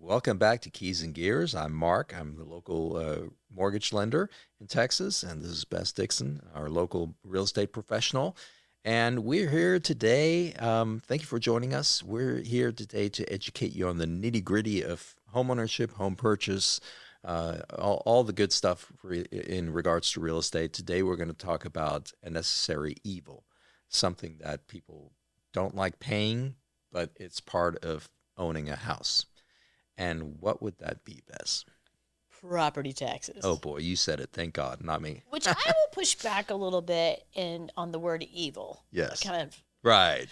Welcome back to Keys and Gears. I'm Mark. I'm the local mortgage lender in Texas, and this is Bess Dickson, our local real estate professional. And we're here today. Thank you for joining us. We're here today to educate you on the nitty gritty of homeownership, home purchase, all the good stuff in regards to real estate. Today, we're going to talk about a necessary evil, something that people don't like paying, but it's part of owning a house. And what would that be, Bess? Property taxes. Oh boy, you said it. Thank God, not me. Which I will push back a little bit on the word evil. Yes. Kind of Right.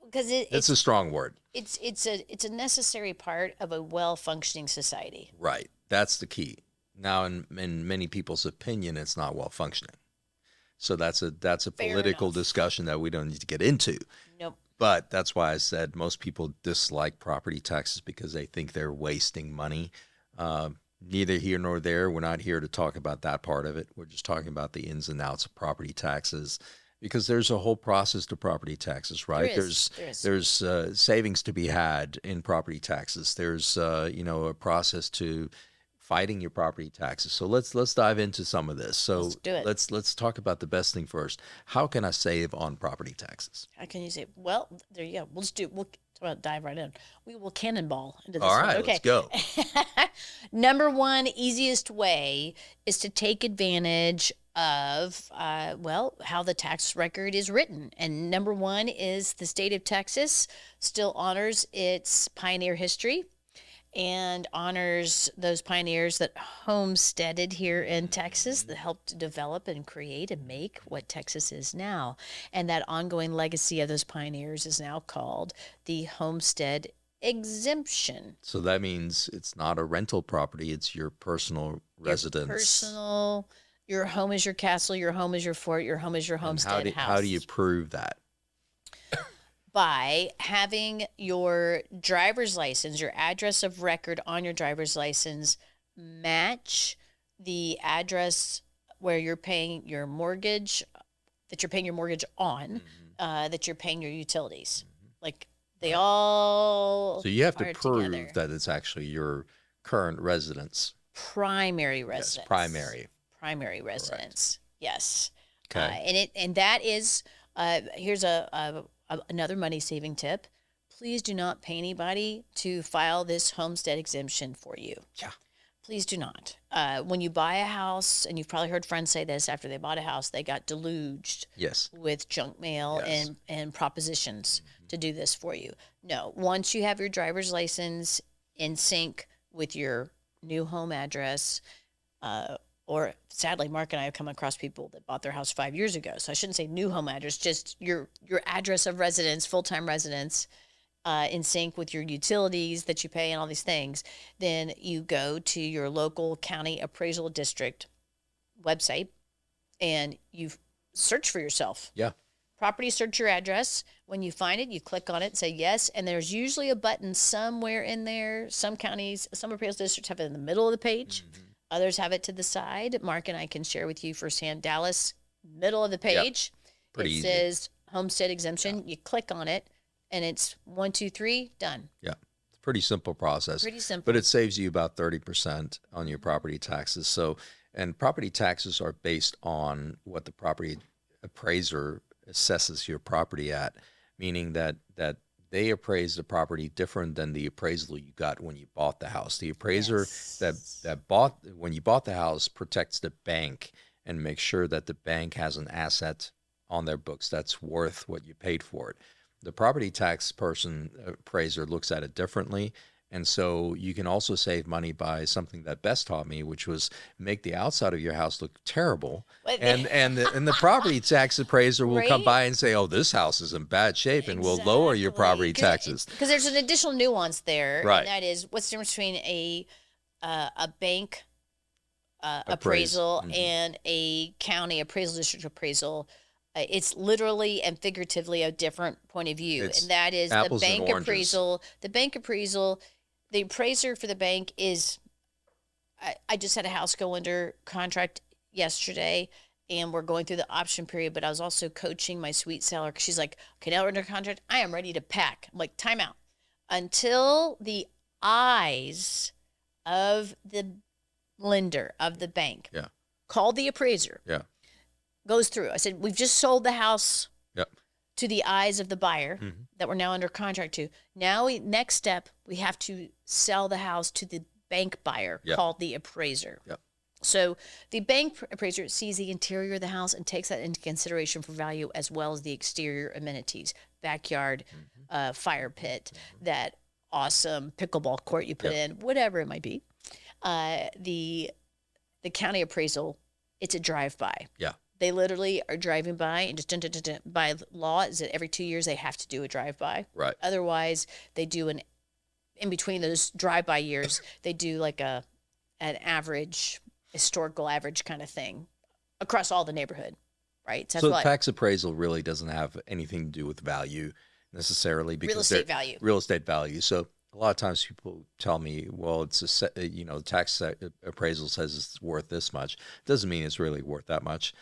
because It's a strong word. it's a necessary part of a well functioning society. Right. That's the key. Now, in many people's opinion, it's not well functioning. So that's a Fair political enough. discussion that we don't need to get into. Nope. But that's why I said most people dislike property taxes because they think they're wasting money. Neither here nor there. We're not here to talk about that part of it. We're just talking about the ins and outs of property taxes because there's a whole process to property taxes, right? There is. There's savings to be had in property taxes. There's a process to fighting your property taxes. So let's dive into some of this. So Let's do it. let's talk about the best thing first. How can I save on property taxes? How can you say? Well, there you go. We'll dive right in. We will cannonball into this All one. right, Okay. let's go. Number one, easiest way is to take advantage of, how the tax record is written. And number one is the state of Texas still honors its pioneer history and honors those pioneers that homesteaded here in Texas that helped develop and create and make what Texas is now. And that ongoing legacy of those pioneers is now called the homestead exemption. So that means it's not a rental property, it's your personal residence. Your home is your castle, your home is your fort, your home is your And homestead house. how do you prove that? By having your driver's license, your address of record on your driver's license match the address where you're paying your mortgage, that you're paying your mortgage on, that you're paying your utilities. Like they all So you have to are prove together. that it's actually your current residence. Primary Yes, residence. Primary residence. Yes. Okay. And that is here's another money saving tip. Please do not pay anybody to file this homestead exemption for you. Yeah. Please do not. When you buy a house, and you've probably heard friends say this after they bought a house, they got deluged Yes. with junk mail Yes. and propositions to do this for you. No, once you have your driver's license in sync with your new home address, or sadly, Mark and I have come across people that bought their house 5 years ago. So I shouldn't say new home address, just your address of residence, full-time residence, in sync with your utilities that you pay and all these things. Then you go to your local county appraisal district website and you search for yourself. Yeah. Property search your address. When you find it, you click on it, say yes, and there's usually a button somewhere in there. Some counties, some appraisal districts have it in the middle of the page. Others have it to the side. Mark and I can share with you firsthand. Dallas, middle of the page. Pretty it easy. says homestead exemption. You click on it, and it's 1, 2, 3, done. Yeah. It's a pretty simple process. Pretty simple. But it saves you about 30% on your property taxes. So, and property taxes are based on what the property appraiser assesses your property at, meaning that they appraise the property different than the appraisal you got when you bought the house. The appraiser that bought when you bought the house protects the bank and makes sure that the bank has an asset on their books that's worth what you paid for it. The property tax appraiser looks at it differently. And so you can also save money by something that Bess taught me, which was make the outside of your house look terrible. And the property tax appraiser will come Right? by and say, oh, this house is in bad shape and will lower your property taxes. Because there's an additional nuance there. Right. And that is, what's the difference between a bank appraisal and a county appraisal district appraisal? It's literally and figuratively a different point of view. It's and that is the apples and bank oranges. appraisal. The bank appraisal, the appraiser for the bank is, I just had a house go under contract yesterday, and we're going through the option period, but I was also coaching my sweet seller because she's like, okay, now we're under contract. I am ready to pack. I'm like, time out. Until the eyes of the lender, of the bank, Yeah. called the appraiser, Yeah. goes through. I said, we've just sold the house Yep. to the eyes of the buyer Mhm. that we're now under contract to. Now, next step, we have to sell the house to the bank buyer Yep. called the appraiser. Yep. So the bank appraiser sees the interior of the house and takes that into consideration for value, as well as the exterior amenities, backyard, fire pit, that awesome pickleball court you put in, whatever it might be. The county appraisal, it's a drive-by. Yeah. They literally are driving by and just by law is that every 2 years they have to do a drive-by. Right. Otherwise, they do in between those drive-by years, they do like an average, historical average kind of thing across all the neighborhood, right? So tax appraisal really doesn't have anything to do with value necessarily, because real estate value. So a lot of times people tell me, well, it's tax appraisal says it's worth this much. Doesn't mean it's really worth that much.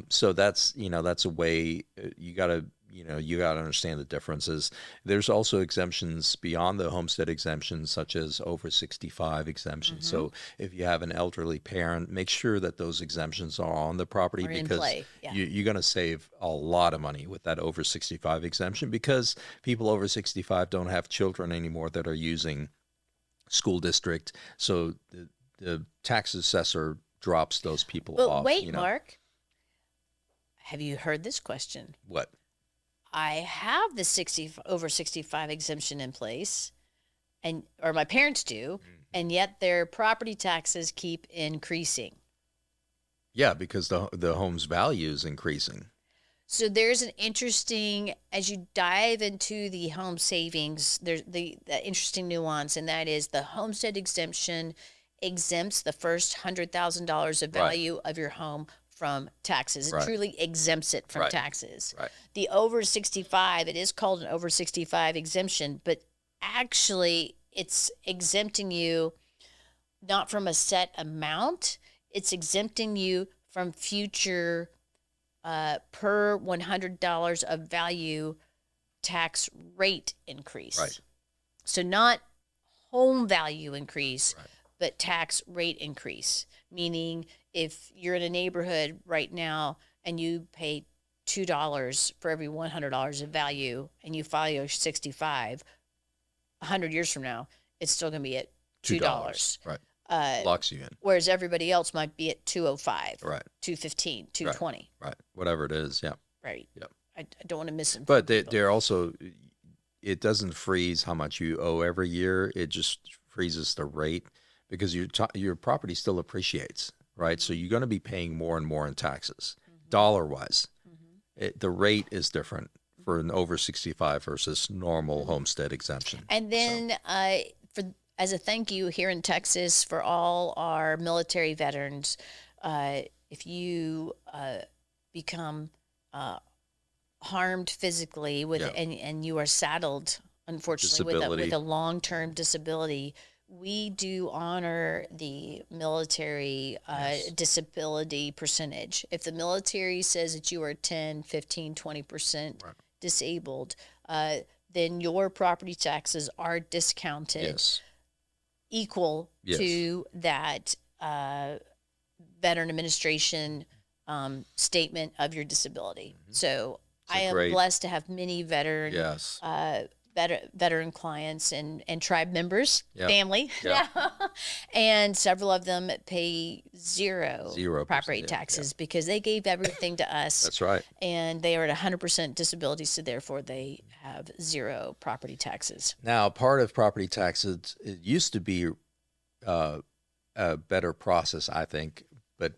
So that's a way you gotta understand the differences. There's also exemptions beyond the homestead exemptions, such as over 65 exemptions. Mm-hmm. So if you have an elderly parent, make sure that those exemptions are on the property, because you're going to save a lot of money with that over 65 exemption, because people over 65 don't have children anymore that are using school district. So the tax assessor drops those people off. But wait, Mark, have you heard this question? What? I have the over 65 exemption in place, or my parents do, and yet their property taxes keep increasing. Yeah, because the home's value is increasing. So there's an interesting, as you dive into the home savings, there's the interesting nuance, and that is the homestead exemption exempts the first $100,000 of value of your home from taxes. It truly exempts it from taxes. Right. The over 65, it is called an over 65 exemption, but actually it's exempting you not from a set amount, it's exempting you from future per $100 of value tax rate increase. Right. So not home value increase, but tax rate increase, meaning if you're in a neighborhood right now and you pay $2 for every $100 of value and you file your 65, 100 years from now, it's still going to be at $2. Right. Locks you in. Whereas everybody else might be at 205, right, 215, 220. Right. Whatever it is. Yeah. Right. Yep. I don't want to miss it. But they're also, it doesn't freeze how much you owe every year. It just freezes the rate, because your property still appreciates. Right. So you're going to be paying more and more in taxes, dollar wise. The rate is different for an over 65 versus normal homestead exemption. And then as a thank you here in Texas for all our military veterans, if you become harmed physically and you are saddled, unfortunately, with a long-term disability, we do honor the military disability percentage. If the military says that you are 10, 15, 20% disabled, then your property taxes are discounted equal to that Veteran Administration statement of your disability. So I am blessed to have many veteran clients and tribe members, family, and several of them pay zero property taxes because they gave everything to us. That's right. And they are at 100% disability, so therefore they have zero property taxes. Now, part of property taxes, it used to be a better process, I think, but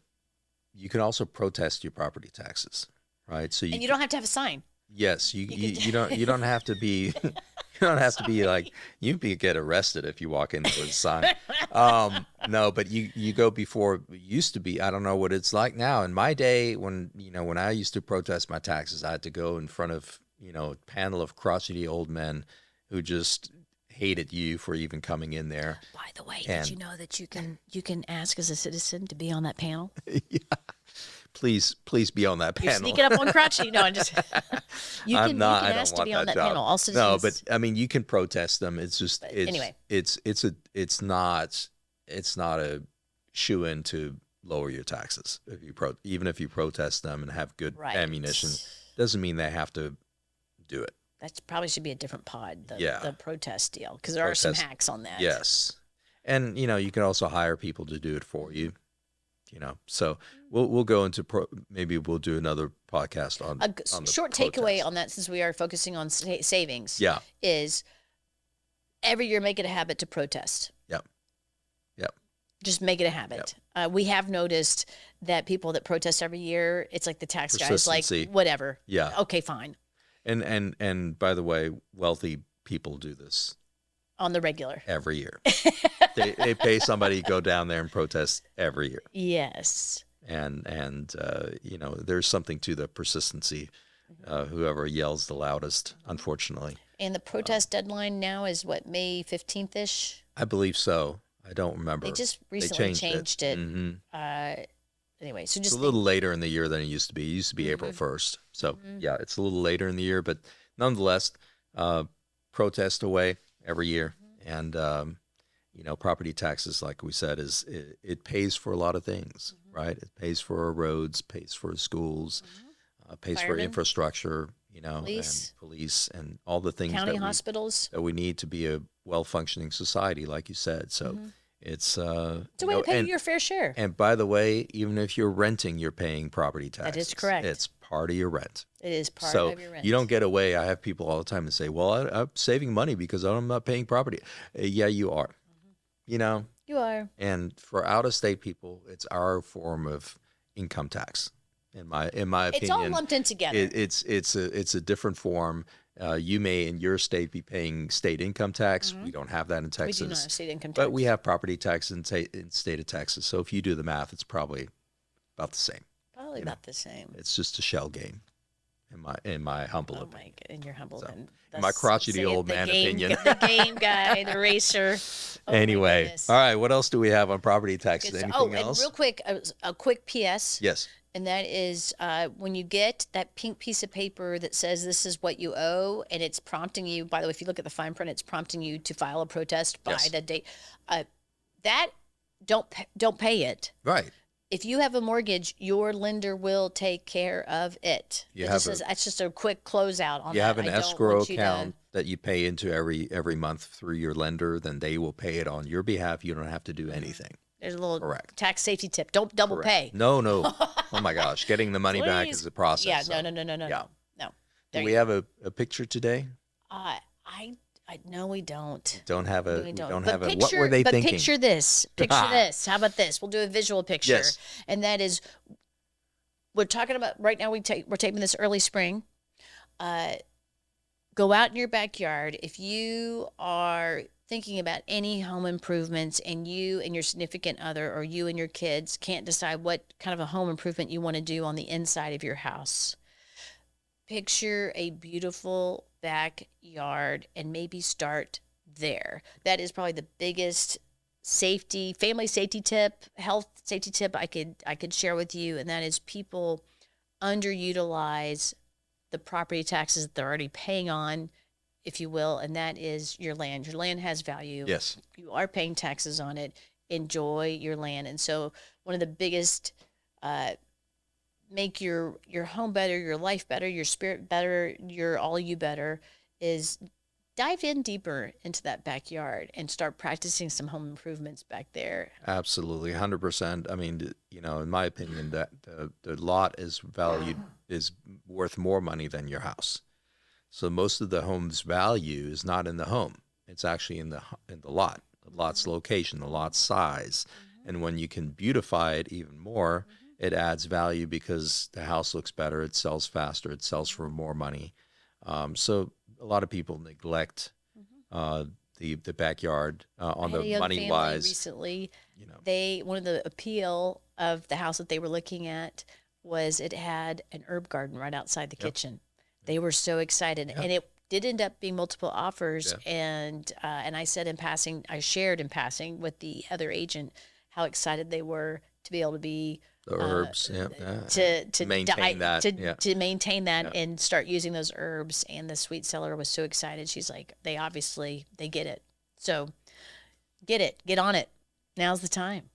you can also protest your property taxes, right? So you don't have to have a sign. Yes, you don't have to be you don't have to be like, you can get arrested if you walk into a sign. No, but you go before. It used to be, I don't know what it's like now. In my day, when I used to protest my taxes, I had to go in front of a panel of crotchety old men who just hated you for even coming in there. By the way, did you know that you can ask as a citizen to be on that panel? Yeah. please be on that You're panel. sneaking up on crotchety. No, I'm just. You I'm can, not. you I can don't ask to want be on that job. panel. All No, citizens. but I mean, you can protest them. It's just anyway. it's not a shoe in to lower your taxes. Even if you protest them and have good Right. ammunition, doesn't mean they have to do it. That probably should be a different pod. Yeah. The protest deal, because there are some hacks on that. Yes, and you can also hire people to do it for you. So we'll go into maybe we'll do another podcast on the short protest. takeaway on that, since we are focusing on savings. Yeah. Is every year make it a habit to protest. Yep. Just make it a habit. Yep. We have noticed that people that protest every year, it's like the tax guys, like whatever. Yeah. Okay, fine. And by the way, wealthy people do this on the regular every year. they pay somebody to go down there and protest every year. Yes. And there's something to the persistency. Whoever yells the loudest, unfortunately. And the protest deadline now is what, May 15th ish? I believe so. I don't remember. They just recently changed it. Mm-hmm. Anyway, so it's a little later in the year than it used to be. It used to be April 1st. So yeah, it's a little later in the year, but nonetheless, protest away every year. And, property taxes, like we said, it pays for a lot of things, right? It pays for our roads, pays for schools, pays for infrastructure, police. And police and all the things county hospitals that we need to be a well-functioning society, like you said. So it's a way to pay your fair share. And by the way, even if you're renting, you're paying property taxes. That is correct. It's part of your rent. It is part of your rent. You don't get away. I have people all the time that say, well, I'm saving money because I'm not paying property. Yeah, you are. You are. And for out-of-state people, it's our form of income tax. In my opinion, it's all lumped in together. It's a different form. You may in your state be paying state income tax. We don't have that in Texas. We do not have state income tax. But we have property tax in state of Texas. So if you do the math, it's probably about the same. Probably about the same. It's just a shell game, in my humble opinion. Oh my! In your humble opinion. My crotchety old man opinion. The game guy, the racer. Oh, anyway, all right. What else do we have on property taxes? Anything else? And real quick, a quick PS. Yes. And that is when you get that pink piece of paper that says this is what you owe, and it's prompting you, by the way, if you look at the fine print, it's prompting you to file a protest by the date. That don't pay it. Right. If you have a mortgage, your lender will take care of it. That's just a quick closeout on that. You have an escrow account that you pay into every month through your lender, then they will pay it on your behalf. You don't have to do anything. There's a little tax safety tip. Don't double pay. No. Oh my gosh. Getting the money back is a process. Yeah, so. No. Do we have a picture today? No, we don't. Don't have a. We don't. What were they thinking? Picture this. Picture this. How about this? We'll do a visual picture. Yes. And that is, we're talking about right now. We're taping this early spring. Go out in your backyard. If you are thinking about any home improvements and you and your significant other or you and your kids can't decide what kind of a home improvement you want to do on the inside of your house, picture a beautiful backyard and maybe start there. That is probably the biggest family safety tip, health safety tip I could share with you, and that is people underutilize the property taxes that they're already paying on, if you will, and that is your land. Your land has value. Yes. You are paying taxes on it. Enjoy your land. And so one of the biggest make your home better, your life better, your spirit better, your all you better is dive in deeper into that backyard and start practicing some home improvements back there. Absolutely, 100%. I mean, in my opinion, that the lot is worth more money than your house. So most of the home's value is not in the home; it's actually in the lot, the lot's location, the lot's size, and when you can beautify it even more, it adds value because the house looks better, it sells faster, it sells for more money. So a lot a lot of people neglect the backyard on the money wise. Recently, one of the appeal of the house that they were looking at was it had an herb garden right outside the kitchen. They were so excited, and it did end up being multiple offers. And I said in passing, I shared in passing with the other agent how excited they were to be able to be The herbs, yeah. to Maintain that, to maintain that Yeah. and start using those herbs. And the sweet seller was so excited. She's like, they obviously they get it. So get on it. Now's the time.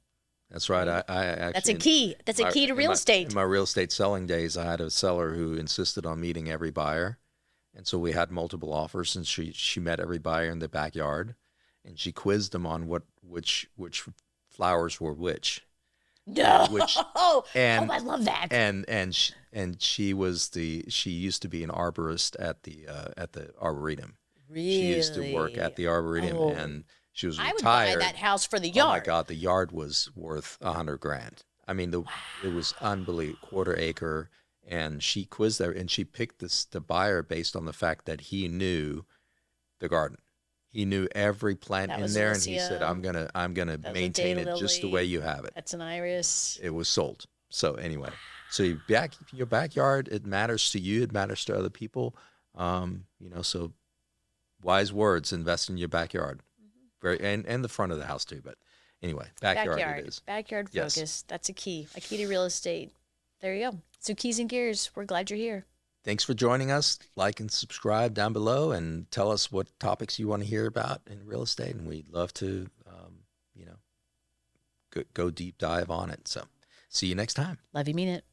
That's right. I actually That's a key. That's a key to real estate. In my real estate selling days, I had a seller who insisted on meeting every buyer, and so we had multiple offers. And she met every buyer in the backyard, and she quizzed them on which flowers were which. No. And I love that. She used to be an arborist at the arboretum. Really? She used to work at the arboretum, and she was retired. I would buy that house for the yard. Oh my God, the yard was worth $100,000. I mean, it was unbelievable, quarter acre. And she quizzed her, and she picked the buyer based on the fact that he knew the garden. He knew every plant in there, and he said, "I'm gonna maintain it just the way you have it." That's an iris. It was sold. So anyway, so your backyard, it matters to you. It matters to other people. So wise words. Invest in your backyard. Very and the front of the house too, but anyway, backyard it is. Backyard Yes. focus. That's a key to real estate. There you go. So keys and gears. We're glad you're here. Thanks for joining us. Like and subscribe down below, and tell us what topics you want to hear about in real estate, and we'd love to, go deep dive on it. So, see you next time. Love you, mean it.